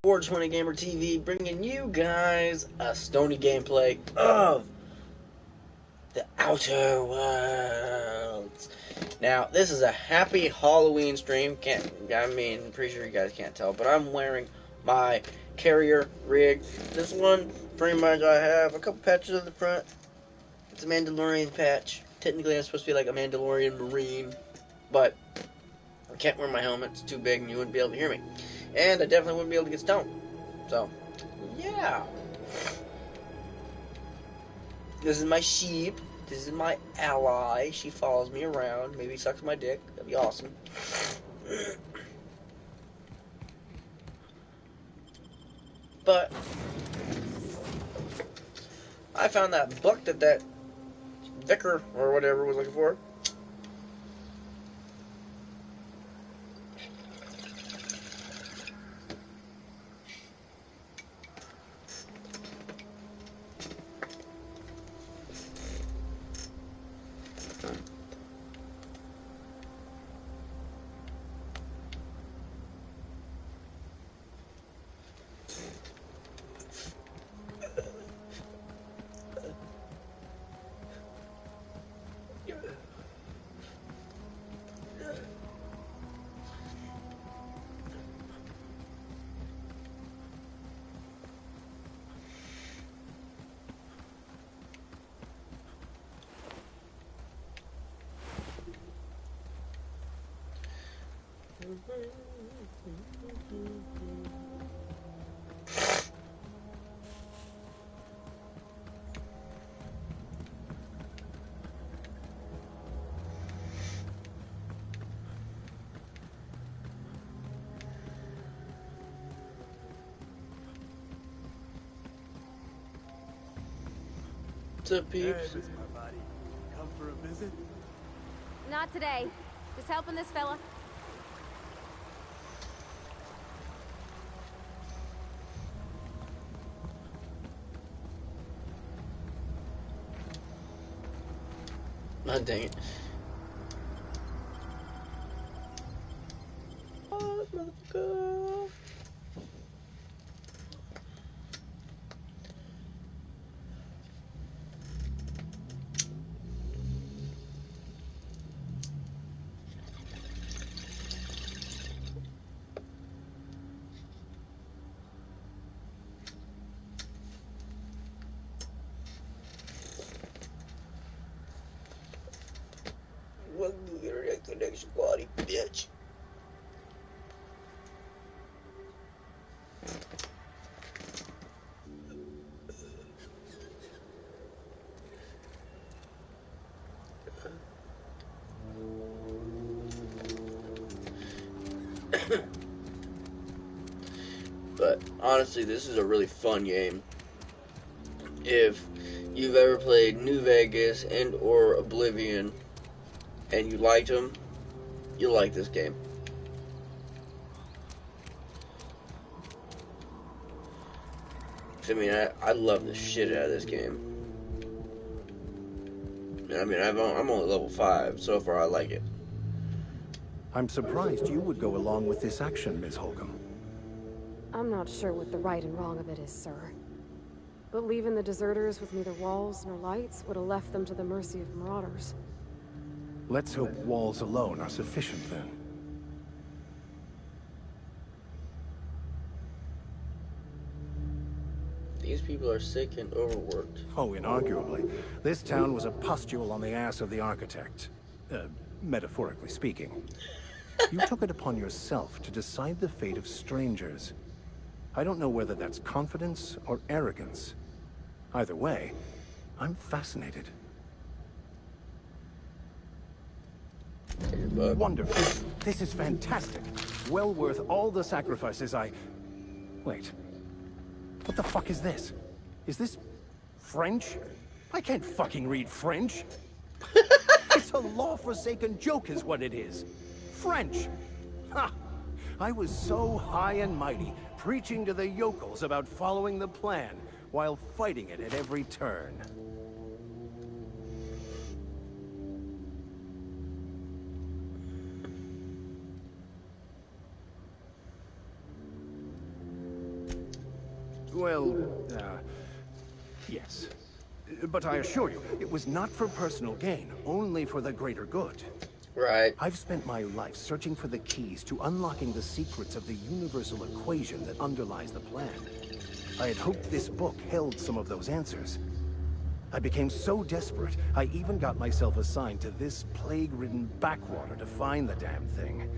420 Gamer TV, bringing you guys a Stoney gameplay of the Outer Worlds. Now, this is a happy Halloween stream. Pretty sure you guys can't tell, but I'm wearing my carrier rig. This one, pretty much, I have a couple patches on the front. It's a Mandalorian patch. Technically, I'm supposed to be like a Mandalorian Marine, but I can't wear my helmet. It's too big, and you wouldn't be able to hear me. And I definitely wouldn't be able to get stoned. So, yeah. This is my sheep. This is my ally. She follows me around. Maybe sucks my dick. That'd be awesome. But I found that book that vicar or whatever was looking for. What's up, peeps? Hey, Miss My Body. Come for a visit? Not today. Just helping this fella. Oh, dang it. Oh, motherfucker. Welcome to Internet Connection Quality, bitch. But honestly, this is a really fun game. If you've ever played New Vegas and or Oblivion and you liked them, you'll like this game. I mean, I love the shit out of this game. I mean, I'm only level 5. So far, I like it. I'm surprised you would go along with this action, Ms. Holcomb. I'm not sure what the right and wrong of it is, sir. But leaving the deserters with neither walls nor lights would have left them to the mercy of marauders. Let's hope walls alone are sufficient, then. These people are sick and overworked. Oh, inarguably. This town was a pustule on the ass of the architect. Metaphorically speaking. You took it upon yourself to decide the fate of strangers. I don't know whether that's confidence or arrogance. Either way, I'm fascinated. Wonderful. This is fantastic. Well worth all the sacrifices Wait. What the fuck is this? Is this French? I can't fucking read French. It's a law-forsaken joke is what it is. French. Ha! I was so high and mighty, preaching to the yokels about following the plan, while fighting it at every turn. Well, yes. But I assure you, it was not for personal gain, only for the greater good. Right. I've spent my life searching for the keys to unlocking the secrets of the universal equation that underlies the plan. I had hoped this book held some of those answers. I became so desperate, I even got myself assigned to this plague-ridden backwater to find the damn thing.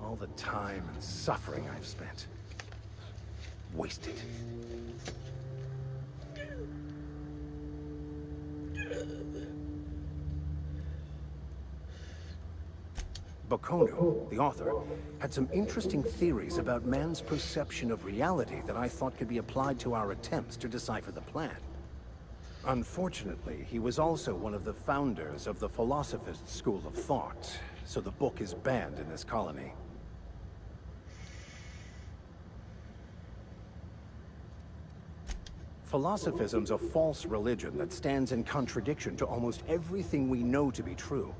All the time and suffering I've spent. Wasted. Bakono, the author, had some interesting theories about man's perception of reality that I thought could be applied to our attempts to decipher the plan. Unfortunately, he was also one of the founders of the Philosophist school of thought, so the book is banned in this colony. Philosophism's a false religion that stands in contradiction to almost everything we know to be true.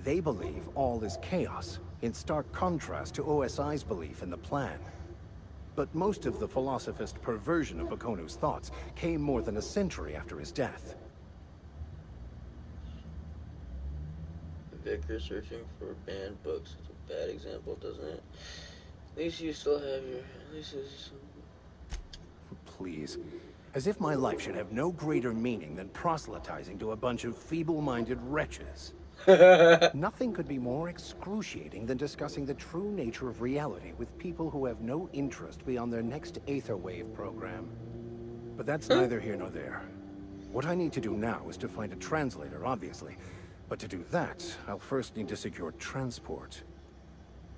They believe all is chaos, in stark contrast to OSI's belief in the plan. But most of the philosophist perversion of Bakonu's thoughts came more than a century after his death. Vicar searching for banned books is a bad example, doesn't it? At least you still have your... At least it's... Please. As if my life should have no greater meaning than proselytizing to a bunch of feeble-minded wretches. Nothing could be more excruciating than discussing the true nature of reality with people who have no interest beyond their next Aetherwave program. But that's neither here nor there. What I need to do now is to find a translator, obviously. But to do that, I'll first need to secure transport.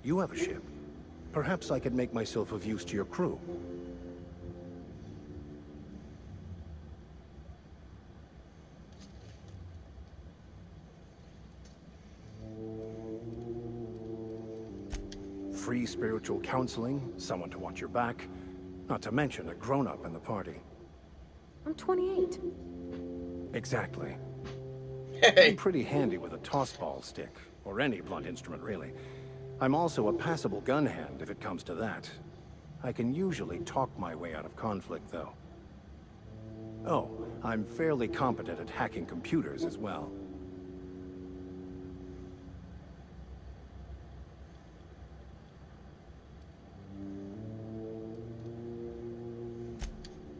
You have a ship. Perhaps I could make myself of use to your crew. Free spiritual counseling, someone to watch your back, not to mention a grown-up in the party. I'm 28. Exactly. Hey. I'm pretty handy with a toss-ball stick, or any blunt instrument, really. I'm also a passable gun hand, if it comes to that. I can usually talk my way out of conflict, though. Oh, I'm fairly competent at hacking computers as well.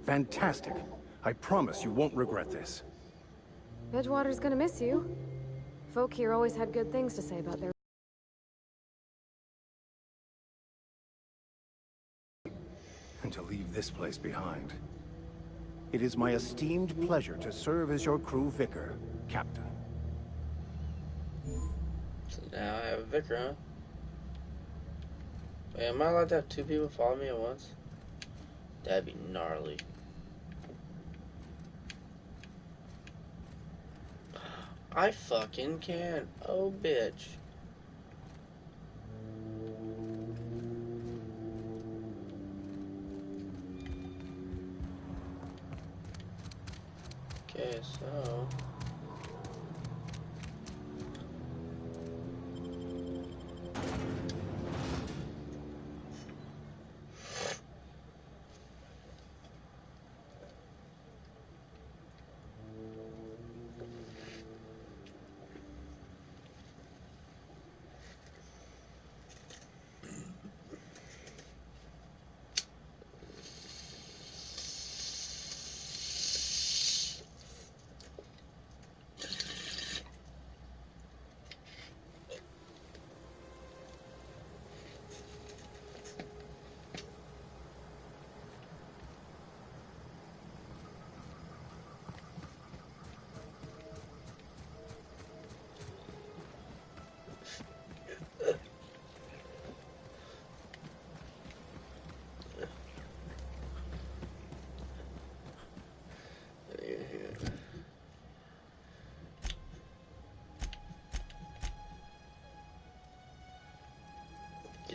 Fantastic. I promise you won't regret this. Edgewater's gonna miss you. Folk here always had good things to say about their... And to leave this place behind. It is my esteemed pleasure to serve as your crew vicar, Captain. So now I have a vicar, huh? Wait, am I allowed to have two people follow me at once? That'd be gnarly. I fucking can. Oh, bitch. Okay, so...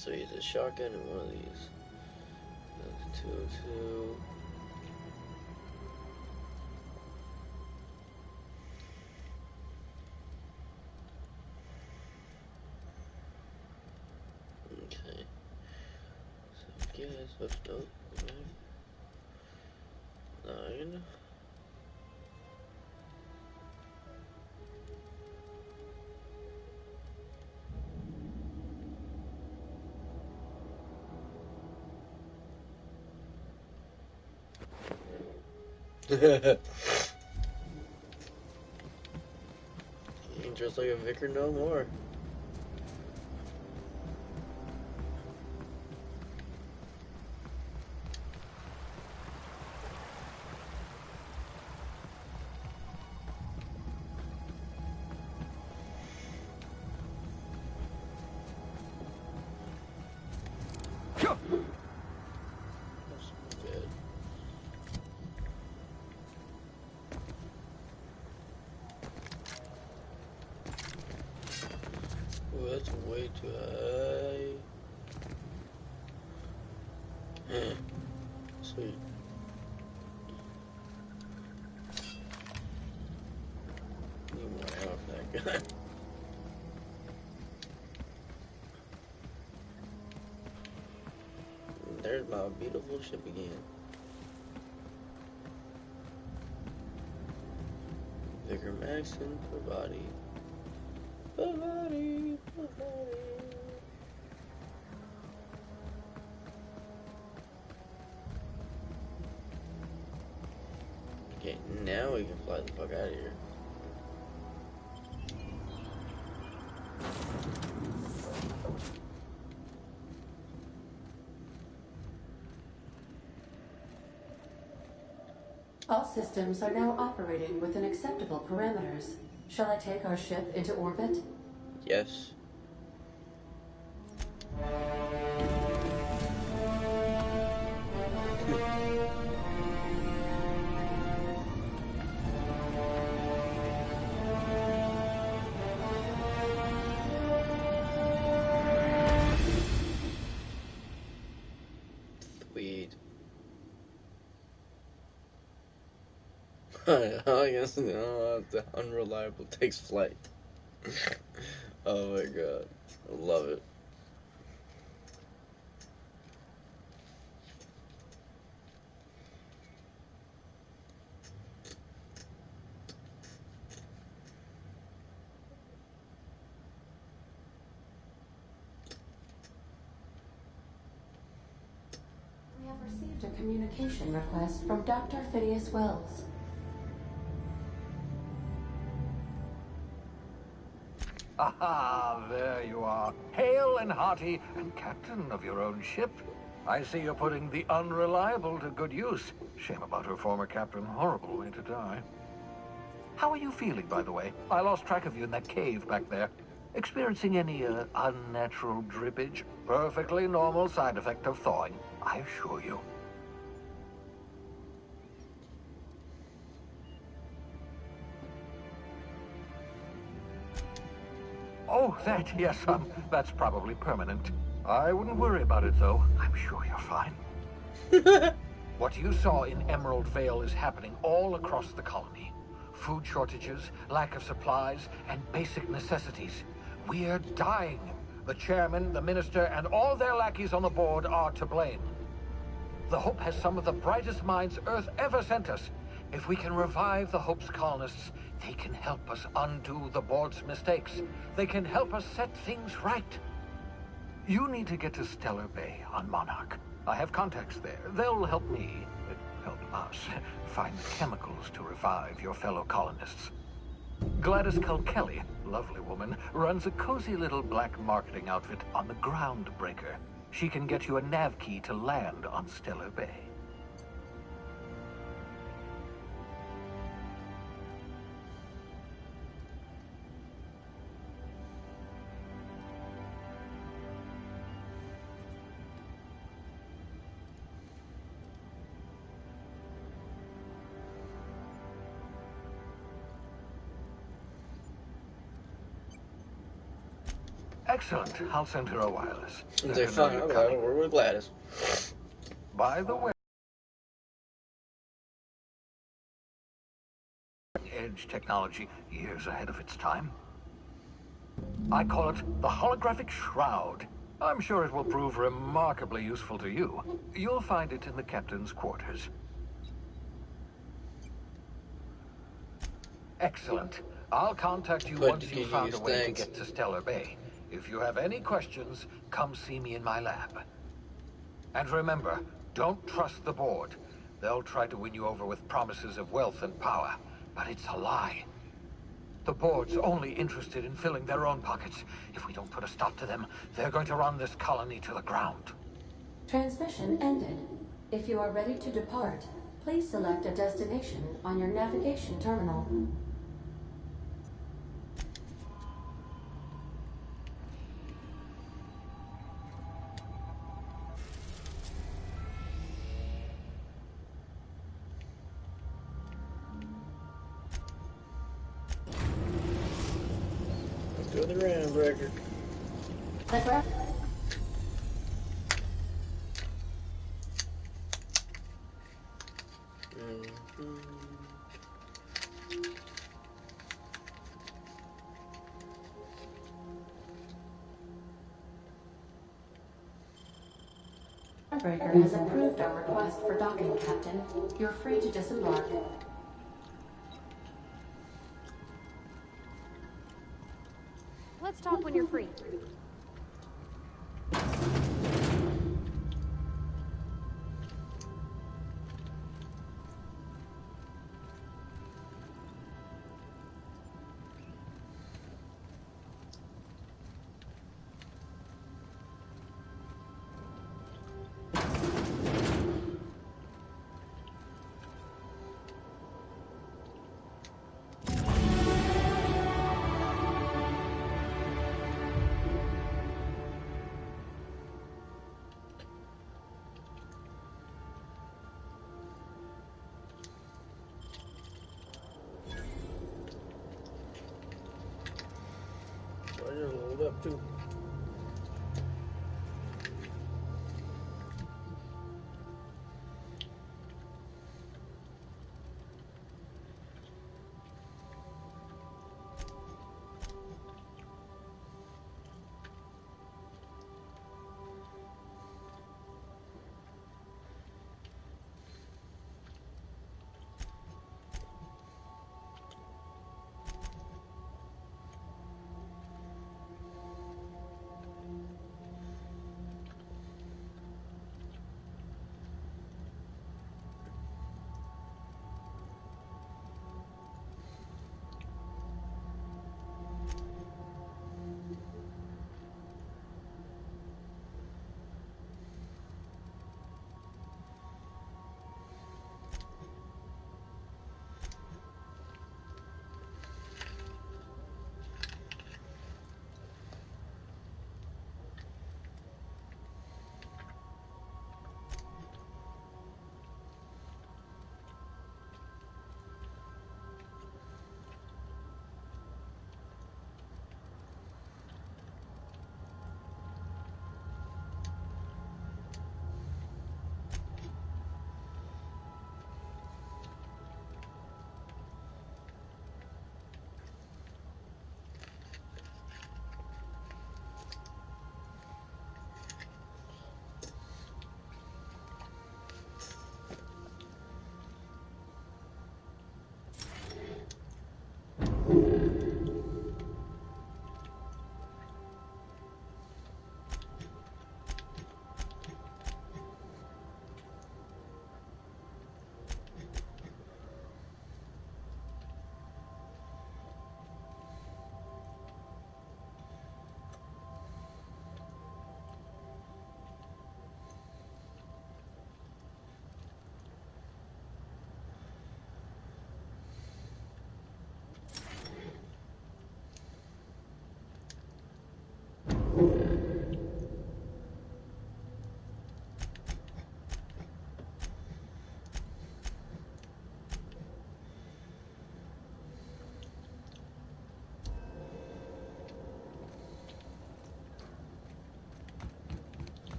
So use a shotgun and one of these. 202. Okay. So guess let's don't. Ain't just like a vicar no more. Oh, that's way too high. Sweet. Need more ammo for that guy. There's my beautiful ship again. Vicar Maxon, Pavati. Pavati, Pavati. Okay, now we can fly the fuck out of here. All systems are now operating within acceptable parameters. Shall I take our ship into orbit? Yes. Sweet. I guess the unreliable takes flight. Oh my god. I love it. We have received a communication request from Dr. Phineas Wells. Aha, there you are. Hale and hearty, and captain of your own ship. I see you're putting the unreliable to good use. Shame about her former captain. Horrible way to die. How are you feeling, by the way? I lost track of you in that cave back there. Experiencing any, unnatural drippage? Perfectly normal side effect of thawing, I assure you. Oh, that, yes, that's probably permanent. I wouldn't worry about it, though. I'm sure you're fine. What you saw in Emerald Vale is happening all across the colony. Food shortages, lack of supplies, and basic necessities. We're dying. The chairman, the minister, and all their lackeys on the board are to blame. The Hope has some of the brightest minds Earth ever sent us. If we can revive the Hope's colonists, they can help us undo the board's mistakes. They can help us set things right. You need to get to Stellar Bay on Monarch. I have contacts there. They'll help me, help us, find the chemicals to revive your fellow colonists. Gladys Culkelly, lovely woman, runs a cozy little black marketing outfit on the Groundbreaker. She can get you a nav key to land on Stellar Bay. Excellent. I'll send her a wireless. They fine. Okay, we're with Gladys. By the way, edge technology years ahead of its time. I call it the holographic shroud. I'm sure it will prove remarkably useful to you. You'll find it in the captain's quarters. Excellent. I'll contact you once you've found a way to get to Stellar Bay. If you have any questions, come see me in my lab. And remember, don't trust the board. They'll try to win you over with promises of wealth and power, but it's a lie. The board's only interested in filling their own pockets. If we don't put a stop to them, they're going to run this colony to the ground. Transmission ended. If you are ready to depart, please select a destination on your navigation terminal. Let's go to the round breaker. The gra- Breaker has approved our request for docking, Captain. You're free to disembark. Let's talk when you're free. So I just load up too.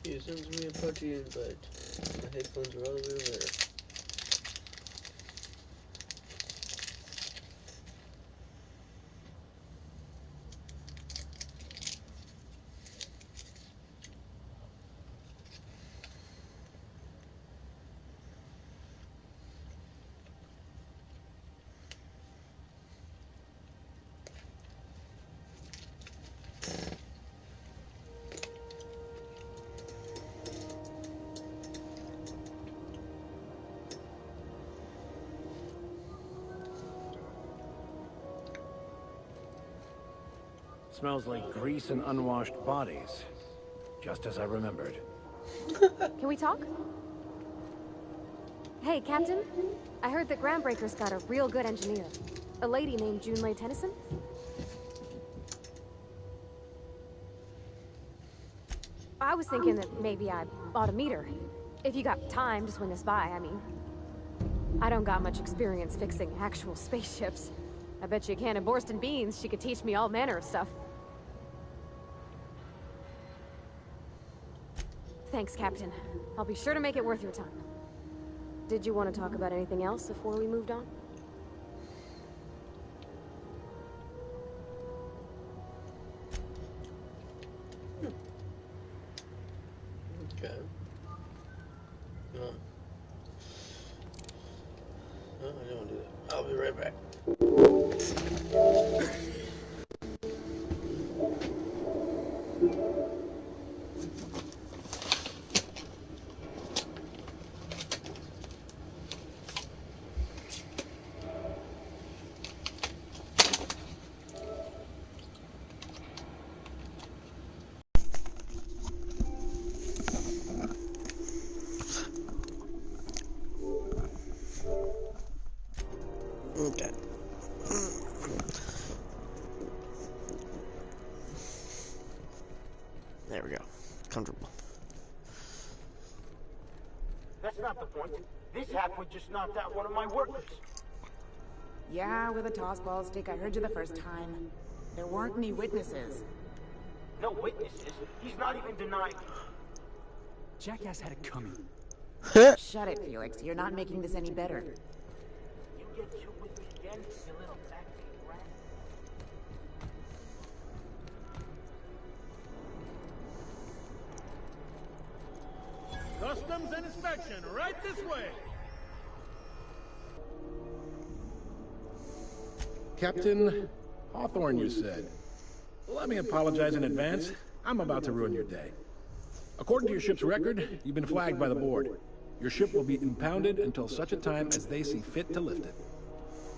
He sends me a pudgy invite. My headphones are all the way over there. Smells like grease and unwashed bodies. Just as I remembered. Can we talk? Hey, Captain. I heard that Groundbreaker's got a real good engineer. A lady named Junlei Tennyson? I was thinking that maybe I ought to meet her. If you got time to swing us by, I mean. I don't got much experience fixing actual spaceships. I bet you a can of Borston beans she could teach me all manner of stuff. Thanks, Captain. I'll be sure to make it worth your time. Did you want to talk about anything else before we moved on? Okay. No. No, I don't do that. I'll be right back. Okay. There we go. Comfortable. That's not the point. This halfwit just knocked out one of my workers. Yeah, with a tossball stick. I heard you the first time. There weren't any witnesses. No witnesses. He's not even denying. Jackass had it coming. Shut it, Felix. You're not making this any better. You get you with me again, you little backseat rat. Customs and inspection, right this way. Captain Hawthorne, you said. Let me apologize in advance. I'm about to ruin your day. According to your ship's record, you've been flagged by the board. Your ship will be impounded until such a time as they see fit to lift it.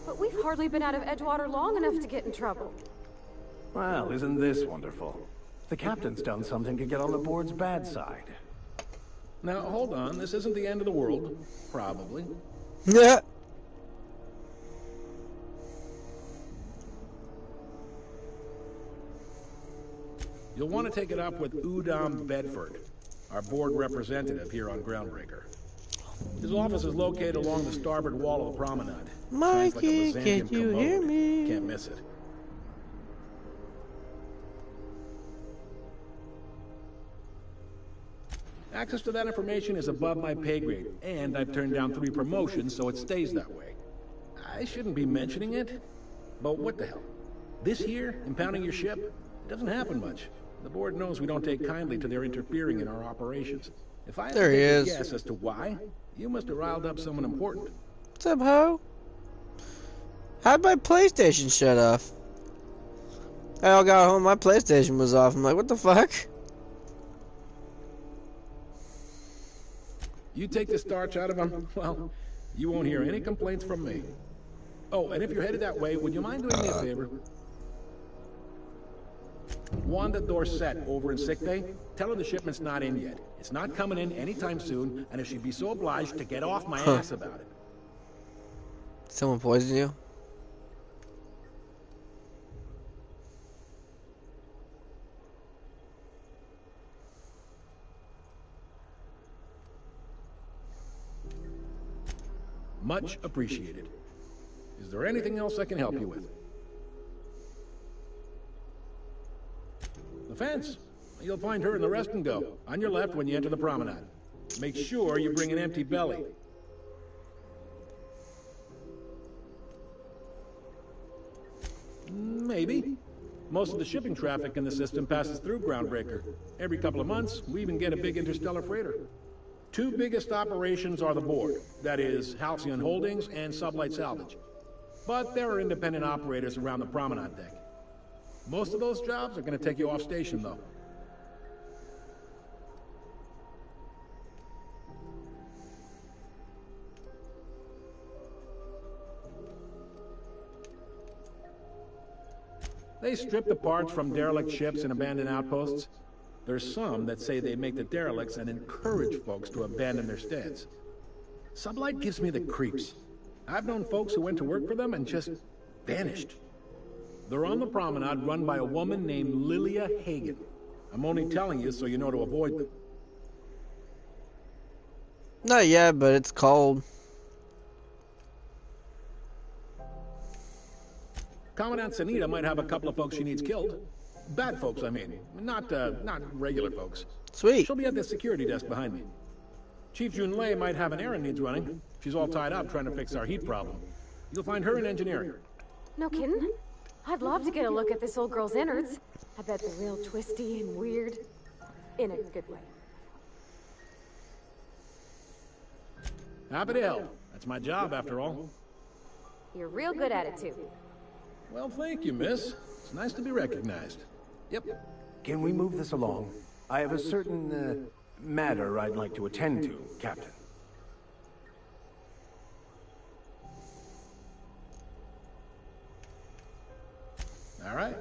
But we've hardly been out of Edgewater long enough to get in trouble. Well, isn't this wonderful? The captain's done something to get on the board's bad side. Now, hold on. This isn't the end of the world. Probably. Yeah. You'll want to take it up with Udom Bedford, our board representative here on Groundbreaker. His office is located along the starboard wall of the promenade. Mikey, can you hear me? Can't miss it. Access to that information is above my pay grade, and I've turned down 3 promotions, so it stays that way. I shouldn't be mentioning it, but what the hell? This here, impounding your ship, it doesn't happen much. The board knows we don't take kindly to their interfering in our operations. If I had to take a guess as to why, you must have riled up someone important. What's up, ho? How'd my PlayStation shut off? I all got home, my PlayStation was off. I'm like, what the fuck? You take the starch out of them, well, you won't hear any complaints from me. Oh, and if you're headed that way, would you mind doing me a favor? Wanda Dorset over in sickbay, tell her the shipment's not in yet. It's not coming in anytime soon, and if she'd be so obliged to get off my ass about it. Someone poisoned you? Much appreciated. Is there anything else I can help you with? The fence. You'll find her in the rest and go, on your left when you enter the promenade. Make sure you bring an empty belly. Maybe. Most of the shipping traffic in the system passes through Groundbreaker. Every couple of months, we even get a big interstellar freighter. 2 biggest operations are the board, that is, Halcyon Holdings and Sublight Salvage. But there are independent operators around the promenade deck. Most of those jobs are going to take you off station, though. They strip the parts from derelict ships and abandoned outposts. There's some that say they make the derelicts and encourage folks to abandon their steads. Sublight gives me the creeps. I've known folks who went to work for them and just vanished. They're on the promenade run by a woman named Lilia Hagen. I'm only telling you so you know to avoid them. Not yet, but it's cold. Commandant Sanita might have a couple of folks she needs killed. Bad folks, I mean. Not regular folks. Sweet. She'll be at the security desk behind me. Chief Junlei might have an errand needs running. She's all tied up trying to fix our heat problem. You'll find her in engineering. No kidding? I'd love to get a look at this old girl's innards. I bet they're real twisty and weird. In a good way. Happy to help. That's my job, after all. You're real good at it, too. Well, thank you, miss. It's nice to be recognized. Yep. Can we move this along? I have a certain, matter I'd like to attend to, Captain. All right.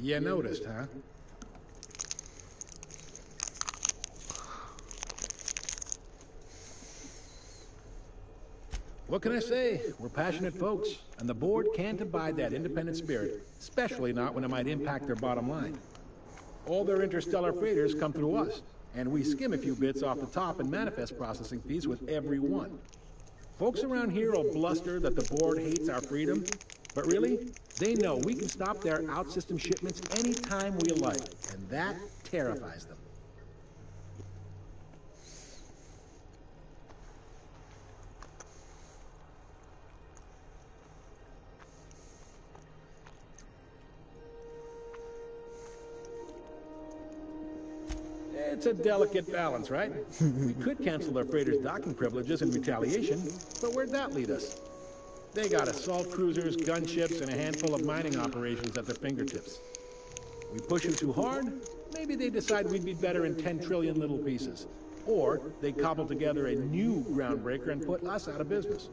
You noticed, huh? What can I say? We're passionate folks, and the board can't abide that independent spirit, especially not when it might impact their bottom line. All their interstellar freighters come through us, and we skim a few bits off the top and manifest processing fees with every one. Folks around here will bluster that the board hates our freedom, but really, they know we can stop their out-system shipments anytime we like, and that terrifies them. It's a delicate balance, right? We could cancel their freighters' docking privileges in retaliation, but where'd that lead us? They got assault cruisers, gunships, and a handful of mining operations at their fingertips. We push them too hard, maybe they decide we'd be better in 10 trillion little pieces. Or they cobble together a new groundbreaker and put us out of business.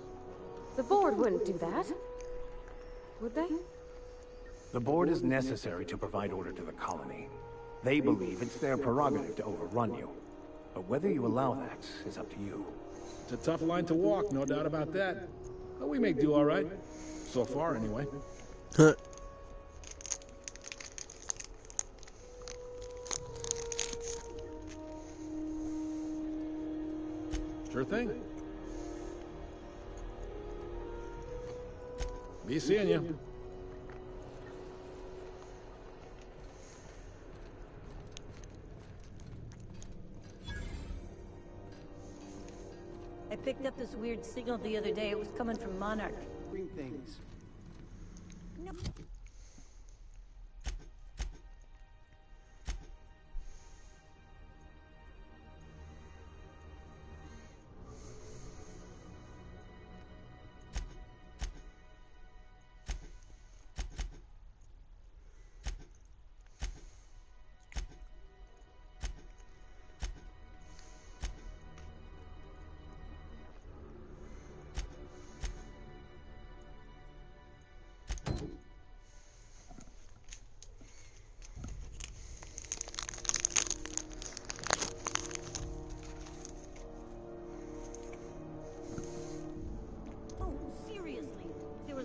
The board wouldn't do that. Would they? The board is necessary to provide order to the colony. They believe it's their prerogative to overrun you. But whether you allow that is up to you. It's a tough line to walk, no doubt about that. But we make do all right. So far, anyway. Sure thing. Be seeing you. I picked up this weird signal the other day. It was coming from Monarch. Bring things. No.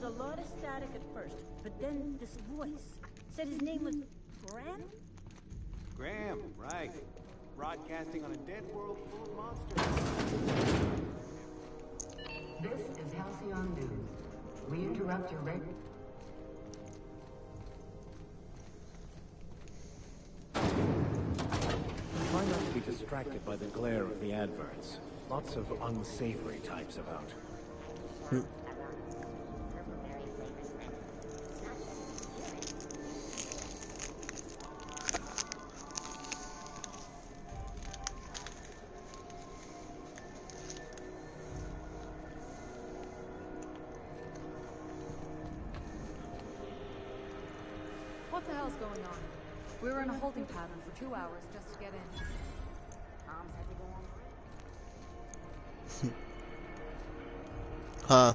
A lot of static at first, but then this voice said his name was Graham? Graham, right. Broadcasting on a dead world full of monsters. This is Halcyon News. We interrupt your reg... Try not to be distracted by the glare of the adverts. Lots of unsavory types about. What the hell's going on? We were in a holding pattern for 2 hours just to get in. Arms had to go on. Huh.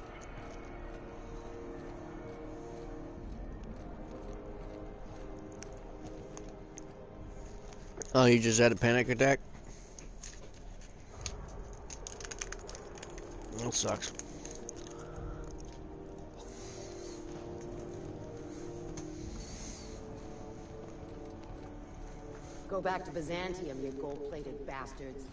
Oh, you just had a panic attack? That sucks. Go back to Byzantium, you gold-plated bastards.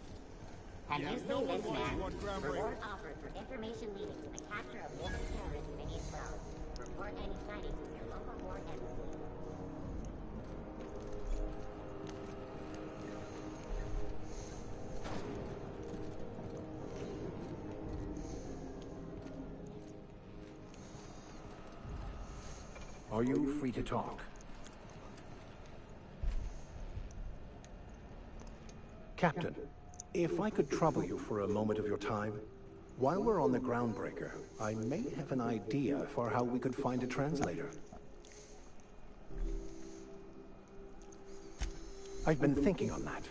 Have you seen this man? Reward offered for information leading to the capture of woman terrorists in East Wells. Report any sightings to your local war embassy. Are you free to talk? Captain, if I could trouble you for a moment of your time, while we're on the Groundbreaker, I may have an idea for how we could find a translator. I've been thinking on that.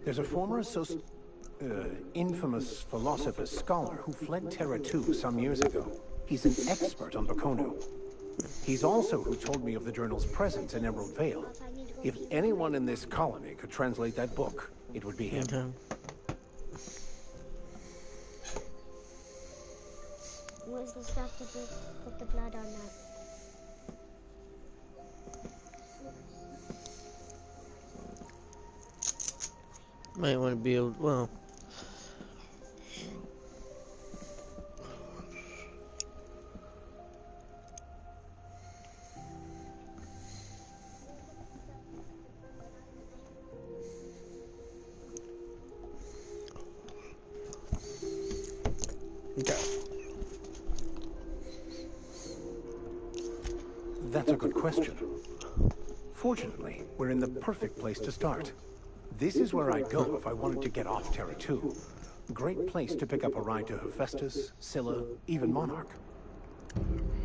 There's a former infamous philosopher scholar who fled Terra 2 some years ago. He's an expert on Bakonu. He's also who told me of the journal's presence in Emerald Vale. If anyone in this colony could translate that book, it would be him. Okay. Where's the stuff to put the blood on that? Might want to be able, well. That's a good question. Fortunately, we're in the perfect place to start. This is where I'd go if I wanted to get off Terra 2. Great place to pick up a ride to Hephaestus, Scylla, even Monarch.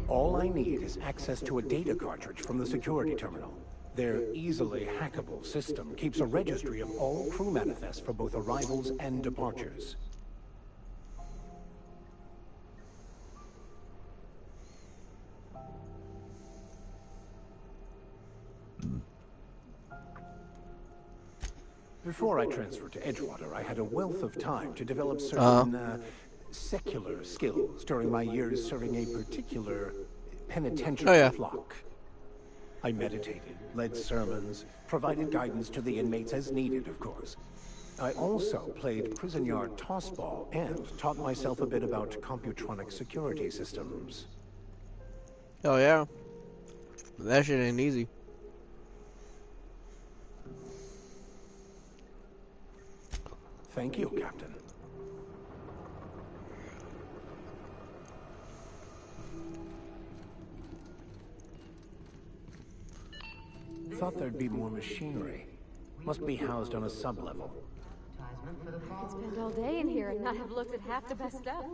All I need is access to a data cartridge from the security terminal. Their easily hackable system keeps a registry of all crew manifests for both arrivals and departures. Before I transferred to Edgewater, I had a wealth of time to develop certain secular skills during my years serving a particular penitentiary flock. I meditated, led sermons, provided guidance to the inmates as needed, of course. I also played prison yard tossball and taught myself a bit about computronic security systems. Oh yeah? That shit ain't easy. Thank you, Captain. Thought there'd be more machinery. Must be housed on a sub-level. I could spend all day in here and not have looked at half the best stuff.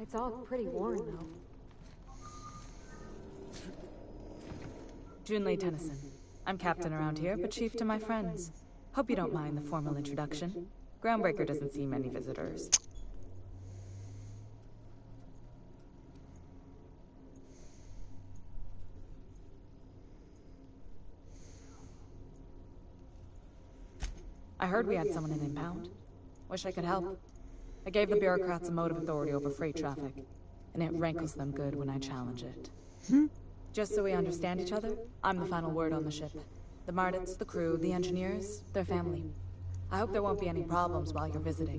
It's all pretty worn, though. Junlei Tennyson. I'm captain around here, but chief to my friends. Hope you don't mind the formal introduction. Groundbreaker doesn't see many visitors. I heard we had someone in impound. Wish I could help. I gave the bureaucrats a motive authority over freight traffic, and it rankles them good when I challenge it. Just so we understand each other, I'm the final word on the ship. The Mardits, the crew, the engineers, their family. I hope there won't be any problems while you're visiting.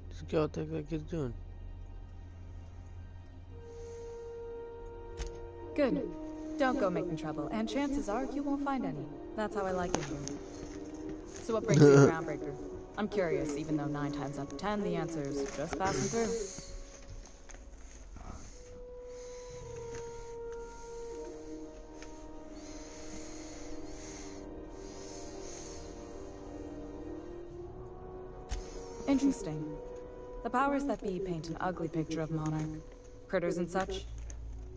Just go take that kid's doing. Good. Don't go making trouble, and chances are you won't find any. That's how I like it here. So what brings you to Groundbreaker? I'm curious, even though 9 times out of 10 the answer's just passing through. Interesting. The powers that be paint an ugly picture of Monarch. Critters and such.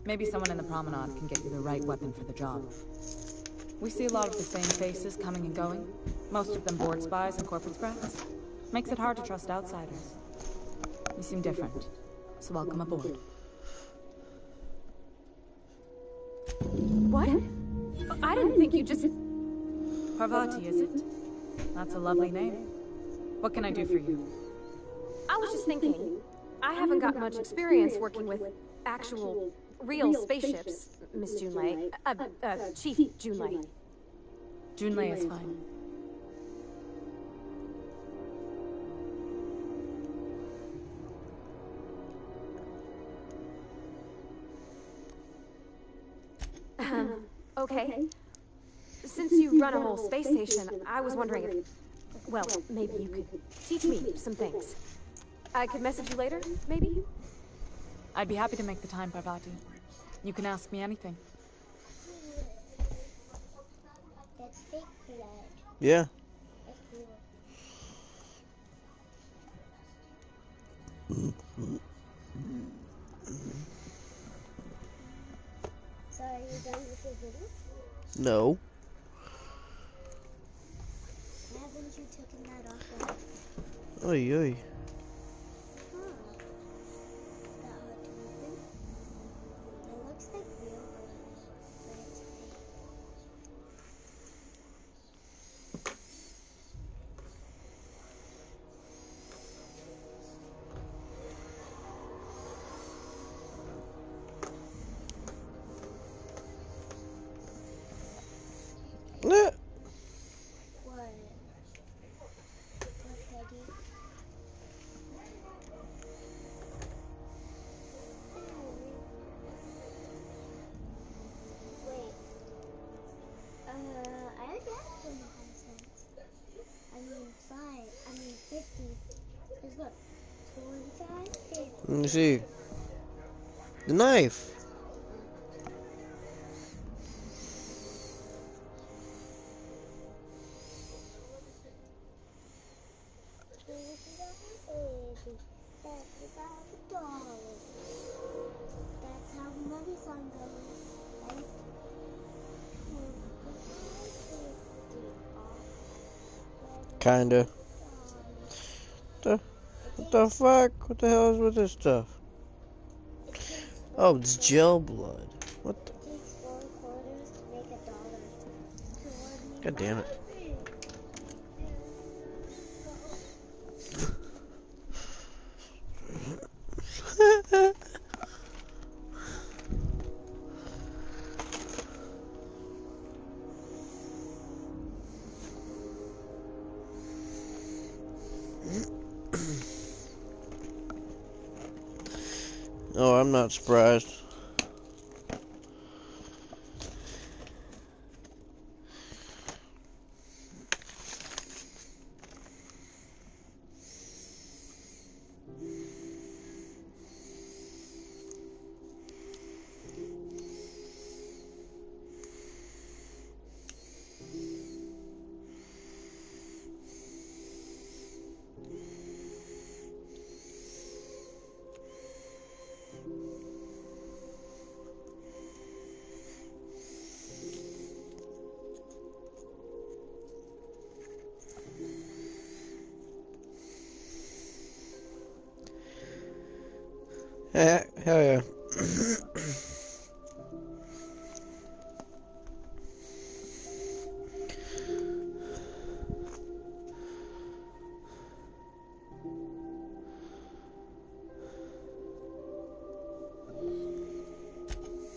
Maybe someone in the promenade can get you the right weapon for the job. We see a lot of the same faces coming and going. Most of them board spies and corporate sprats. Makes it hard to trust outsiders. You seem different, so welcome aboard. What? I didn't think you just... Parvati, is it? That's a lovely name. What can I do for you? I was just thinking, I haven't got much experience working with actual, real spaceships, Miss Junlei. Chief Junlei. Junlei is fine. Okay. Since you run a whole space station, I was wondering if, well, maybe you could teach me some things. I could message you later, maybe? I'd be happy to make the time, Parvati. You can ask me anything. That's fake blood. Yeah. So are you done with your video? No. Haven't you taken that off yet? Oy, oy. Huh. That hard to open? It looks like real blood, but it's fake. Nah. What? What, Peggy? Wait. I got 25 cents. I mean 5. I mean 50. Because look, 25, 50. Let me see. The knife. That's how money song goes, right? Kinda. What the fuck? What the hell is with this stuff? Oh, it's gel blood. What the? It takes 4 quarters to make $1. God damn it. Oh, I'm not surprised. Hell yeah.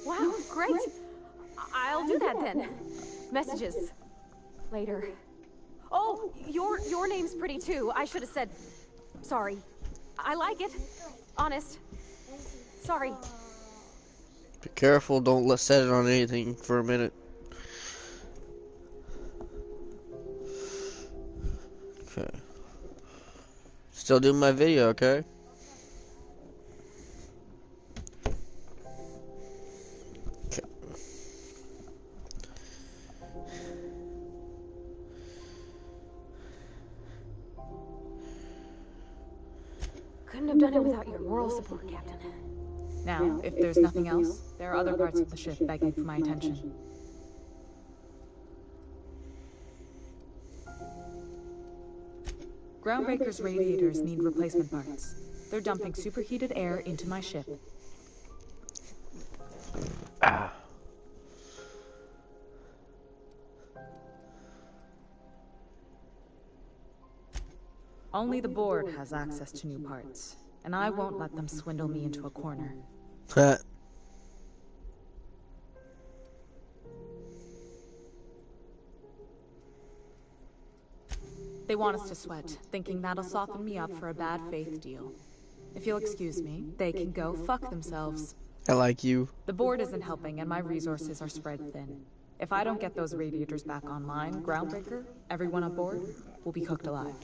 Wow, great. I'll do that then. Messages. Later. Oh, your name's pretty too. I should have said sorry. I like it. Honest. Sorry. Be careful, don't set it on anything for a minute. Okay. Still doing my video, okay? Okay. Couldn't have done it without your moral support, Captain. Now, if there's nothing else, there are other parts of the ship begging for my attention. Groundbreaker's radiators need replacement parts. They're dumping superheated air into my ship. Only the board has access to new parts, and I won't let them swindle me into a corner. They want us to sweat, thinking that'll soften me up for a bad faith deal. If you'll excuse me, they can go fuck themselves. I like you. The board isn't helping, and my resources are spread thin. If I don't get those radiators back online, Groundbreaker, everyone on board, will be cooked alive.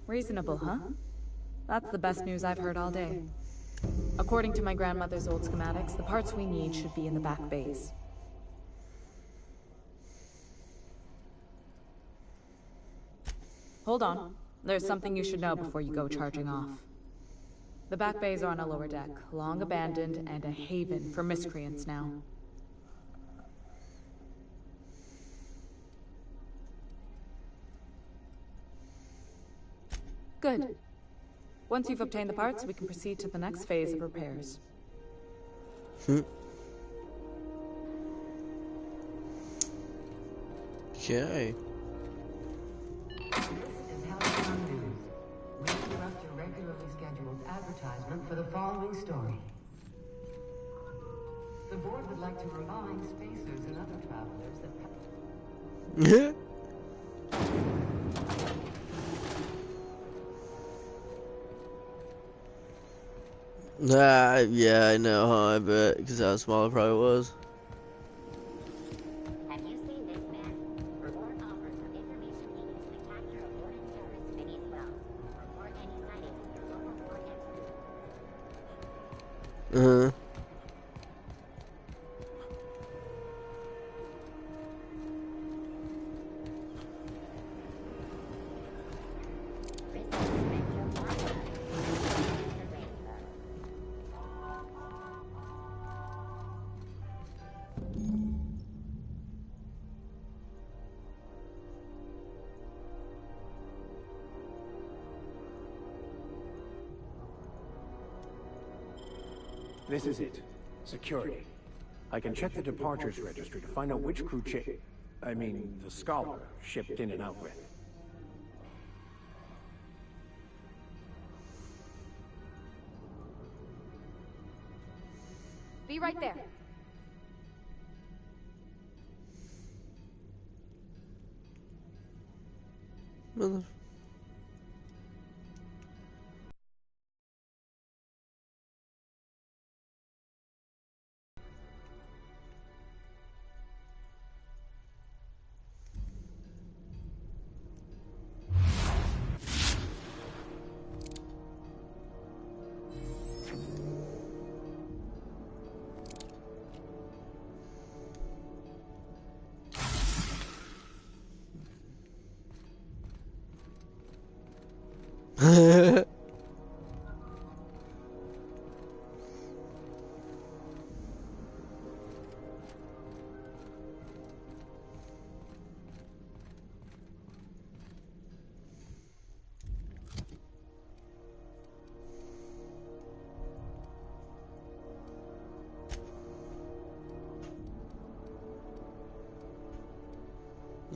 Reasonable, huh? That's the best news I've heard all day. According to my grandmother's old schematics, the parts we need should be in the back bays. Hold on. There's something you should know before you go charging off. The back bays are on a lower deck, long abandoned and a haven for miscreants now. Good. Once you've obtained the parts, we can proceed to the next phase of repairs. Okay. This is Halcyon News. We interrupt your regularly scheduled advertisement for the following story. The board would like to remind spacers and other travelers that... Yeah, I know, huh? I bet, because how small it probably was. Have you seen this man? Reward offered for information needed to the capture of boarded terrorists in East Wells. Report any sightings with your local board entity. This is it. Security. I can check the departures registry to find out which crew the Scholar shipped in and out with. Be right there. Mother.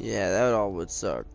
Yeah, that all would suck.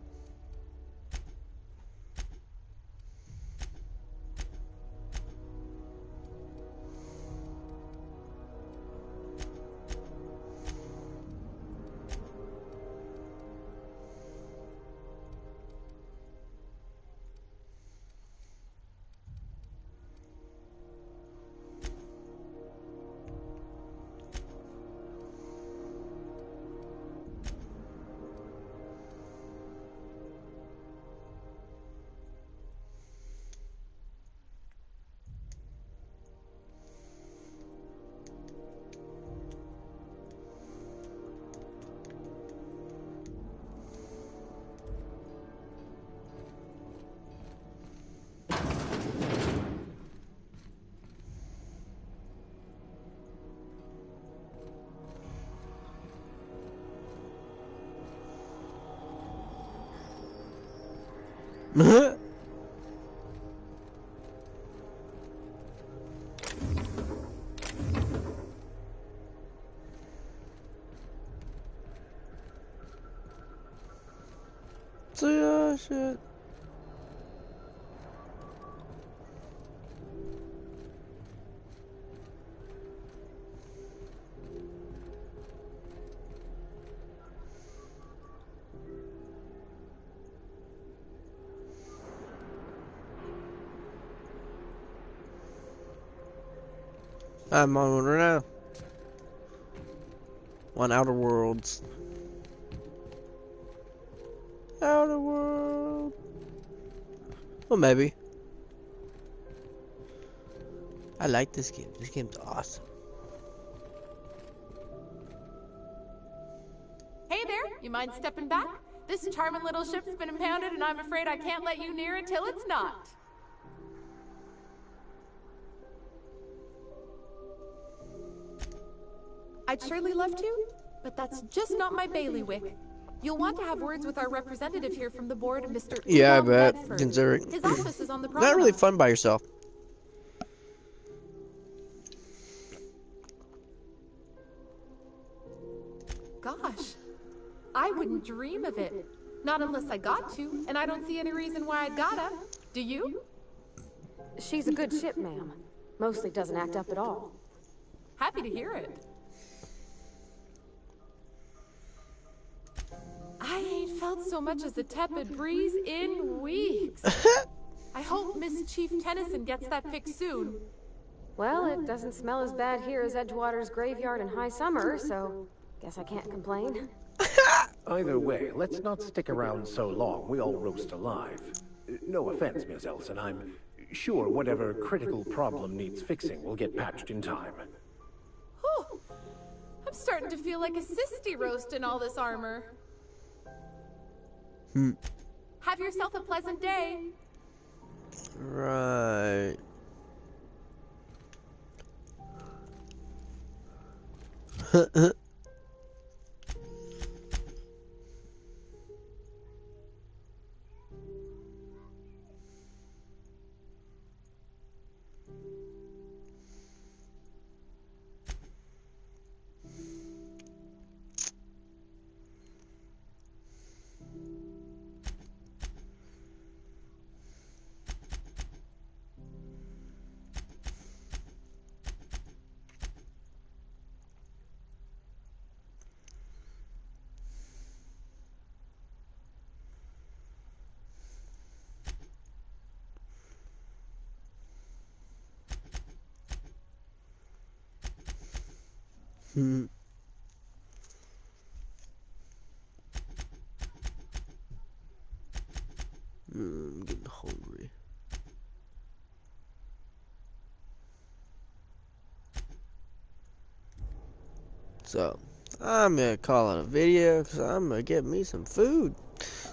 So yeah, shit. I'm on one right now. On Outer Worlds. Outer World. Well, maybe. I like this game. This game's awesome. Hey there, you mind stepping back? This charming little ship's been impounded and I'm afraid I can't let you near it till it's not. I'd surely love to, but that's just not my bailiwick. You'll want to have words with our representative here from the board, Mr. Yeah, I Elon bet. Bedford. Considering His office is on the not really promenade. fun by yourself. Gosh, I wouldn't dream of it. Not unless I got to, and I don't see any reason why I'd gotta. Do you? She's a good ship, ma'am. Mostly doesn't act up at all. Happy to hear it. I ain't felt so much as a tepid breeze in weeks. I hope Miss Chief Tennyson gets that fixed soon. Well, it doesn't smell as bad here as Edgewater's graveyard in high summer, so guess I can't complain. Either way, let's not stick around so long we all roast alive. No offense, Miss Elson, I'm sure whatever critical problem needs fixing will get patched in time. Whew. I'm starting to feel like a sisty roast in all this armor. Have yourself a pleasant day. Right. I'm getting hungry. So, I'm gonna call it a video because I'm gonna get me some food.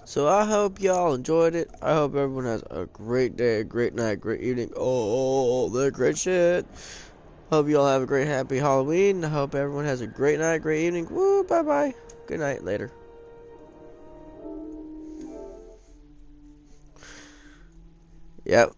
So, I hope y'all enjoyed it. I hope everyone has a great day, a great night, great evening. Oh, the great shit. Hope y'all have a great, happy Halloween. I hope everyone has a great night, great evening. Woo, bye bye. Good night, later. Yep.